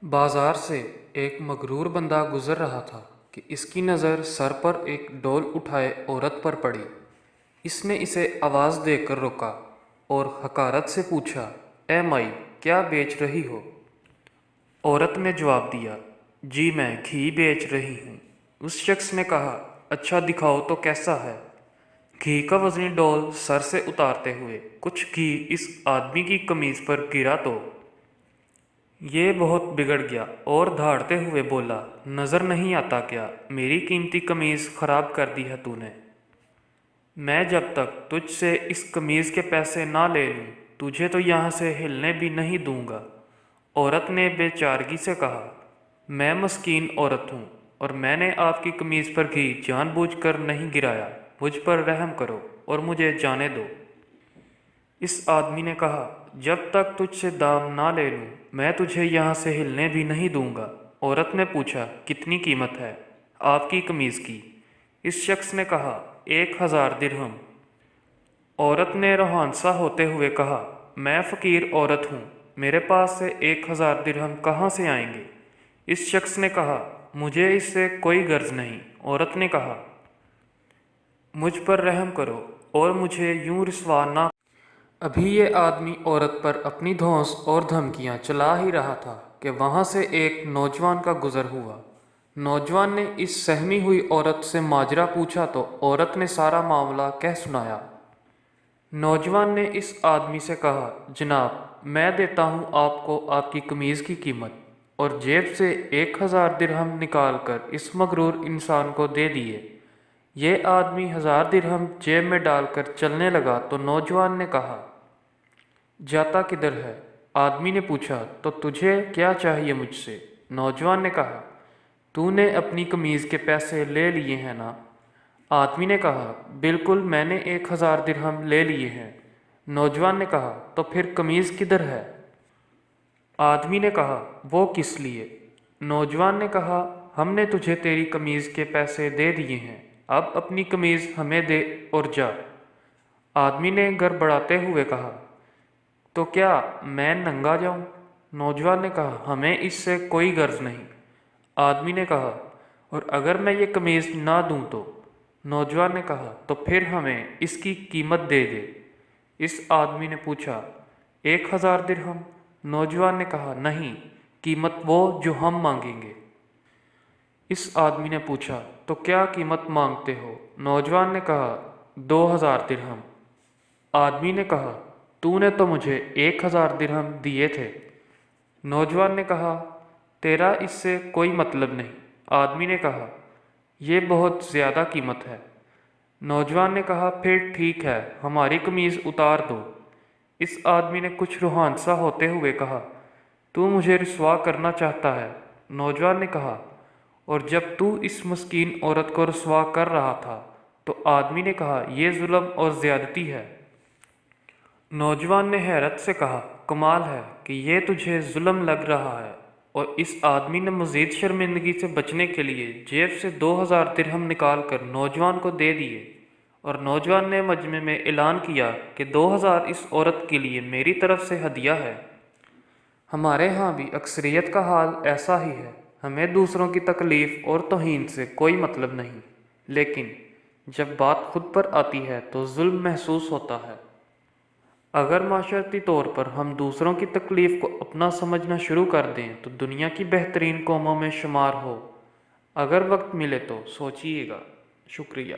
بازار سے ایک مغرور بندہ گزر رہا تھا کہ اس کی نظر سر پر ایک ڈول اٹھائے عورت پر پڑی۔ اس نے اسے آواز دے کر روکا اور حقارت سے پوچھا، اے مائی، کیا بیچ رہی ہو؟ عورت نے جواب دیا، جی میں گھی بیچ رہی ہوں۔ اس شخص نے کہا، اچھا دکھاؤ تو کیسا ہے؟ گھی کا وزنی ڈول سر سے اتارتے ہوئے کچھ گھی اس آدمی کی قمیض پر گرا تو یہ بہت بگڑ گیا اور دھاڑتے ہوئے بولا، نظر نہیں آتا کیا میری قیمتی قمیض خراب کر دی ہے تو نے؟ میں جب تک تجھ سے اس قمیض کے پیسے نہ لے لوں تجھے تو یہاں سے ہلنے بھی نہیں دوں گا۔ عورت نے بے چارگی سے کہا، میں مسکین عورت ہوں اور میں نے آپ کی قمیض پر گھی جان بوجھ کر نہیں گرایا، مجھ پر رحم کرو اور مجھے جانے دو۔ اس آدمی نے کہا، جب تک تجھ سے دام نہ لے لوں میں تجھے یہاں سے ہلنے بھی نہیں دوں گا۔ عورت نے پوچھا، کتنی قیمت ہے آپ کی قمیض کی؟ اس شخص نے کہا، 1000 درہم۔ عورت نے روحانسا ہوتے ہوئے کہا، میں فقیر عورت ہوں، میرے پاس سے 1000 درہم کہاں سے آئیں گے؟ اس شخص نے کہا، مجھے اس سے کوئی غرض نہیں۔ عورت نے کہا، مجھ پر رحم کرو اور مجھے یوں رسوا نہ۔ ابھی یہ آدمی عورت پر اپنی دھونس اور دھمکیاں چلا ہی رہا تھا کہ وہاں سے ایک نوجوان کا گزر ہوا۔ نوجوان نے اس سہمی ہوئی عورت سے ماجرا پوچھا تو عورت نے سارا معاملہ کہہ سنایا۔ نوجوان نے اس آدمی سے کہا، جناب میں دیتا ہوں آپ کو آپ کی قمیض کی قیمت، اور جیب سے 1000 درہم نکال کر اس مغرور انسان کو دے دیے۔ یہ آدمی 1000 درہم جیب میں ڈال کر چلنے لگا تو نوجوان نے کہا، جاتا کدھر ہے؟ آدمی نے پوچھا، تو تجھے کیا چاہیے مجھ سے؟ نوجوان نے کہا، تو نے اپنی قمیض کے پیسے لے لیے ہیں نا؟ آدمی نے کہا، بالکل میں نے 1000 درہم لے لیے ہیں۔ نوجوان نے کہا، تو پھر قمیض کدھر ہے؟ آدمی نے کہا، وہ کس لیے؟ نوجوان نے کہا، ہم نے تجھے تیری قمیض کے پیسے دے دیے ہیں، اب اپنی قمیض ہمیں دے اور جا۔ آدمی نے گڑبڑاتے ہوئے کہا، تو کیا میں ننگا جاؤں؟ نوجوان نے کہا، ہمیں اس سے کوئی غرض نہیں۔ آدمی نے کہا، اور اگر میں یہ قمیض نہ دوں تو؟ نوجوان نے کہا، تو پھر ہمیں اس کی قیمت دے دے۔ اس آدمی نے پوچھا، 1000 درہم؟ نوجوان نے کہا، نہیں، قیمت وہ جو ہم مانگیں گے۔ اس آدمی نے پوچھا، تو کیا قیمت مانگتے ہو؟ نوجوان نے کہا، 2000 درہم۔ آدمی نے کہا، تو نے تو مجھے 1000 درہم دیے تھے۔ نوجوان نے کہا، تیرا اس سے کوئی مطلب نہیں۔ آدمی نے کہا، یہ بہت زیادہ قیمت ہے۔ نوجوان نے کہا، پھر ٹھیک ہے، ہماری قمیض اتار دو۔ اس آدمی نے کچھ روحانسا ہوتے ہوئے کہا، تو مجھے رسوا کرنا چاہتا ہے؟ نوجوان نے کہا، اور جب تو اس مسکین عورت کو رسوا کر رہا تھا تو؟ آدمی نے کہا، یہ ظلم اور زیادتی ہے۔ نوجوان نے حیرت سے کہا، کمال ہے کہ یہ تجھے ظلم لگ رہا ہے۔ اور اس آدمی نے مزید شرمندگی سے بچنے کے لیے جیب سے 2000 درہم نکال کر نوجوان کو دے دیے، اور نوجوان نے مجمع میں اعلان کیا کہ 2000 اس عورت کے لیے میری طرف سے ہدیہ ہے۔ ہمارے ہاں بھی اکثریت کا حال ایسا ہی ہے، ہمیں دوسروں کی تکلیف اور توہین سے کوئی مطلب نہیں، لیکن جب بات خود پر آتی ہے تو ظلم محسوس ہوتا ہے۔ اگر معاشرتی طور پر ہم دوسروں کی تکلیف کو اپنا سمجھنا شروع کر دیں تو دنیا کی بہترین قوموں میں شمار ہو۔ اگر وقت ملے تو سوچیے گا۔ شکریہ۔